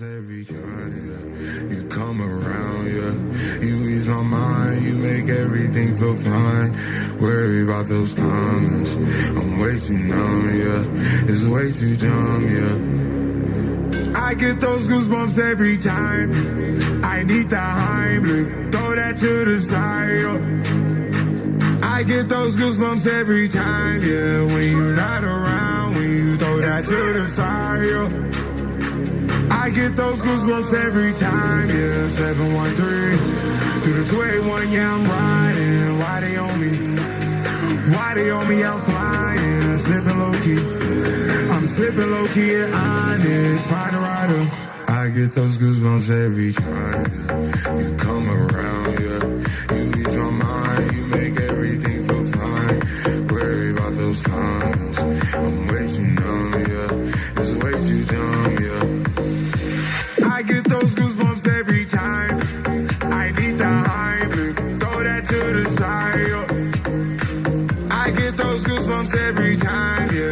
Every time, yeah, you come around, yeah, you ease my mind, you make everything feel fine. Worry about those comments, I'm way too numb, yeah, it's way too dumb, yeah. I get those goosebumps every time, I need the Heimlich, throw that to the side, yeah. I get those goosebumps every time, yeah, when you're not around, when you throw that to the side, yeah. I get those goosebumps every time, yeah, 713, through the 281, yeah, I'm riding, why they on me? Why they on me, I'm flying, slipping low-key, I'm slipping low-key and honest, find a rider. I get those goosebumps every time, yeah, you come around, yeah, you ease my mind, you make everything feel fine, worry about those comments, I'm way too numb, yeah, it's way too dumb, yeah. I get those goosebumps every time, I need the Heimlich, throw that to the side, yeah. I get those goosebumps every time, yeah.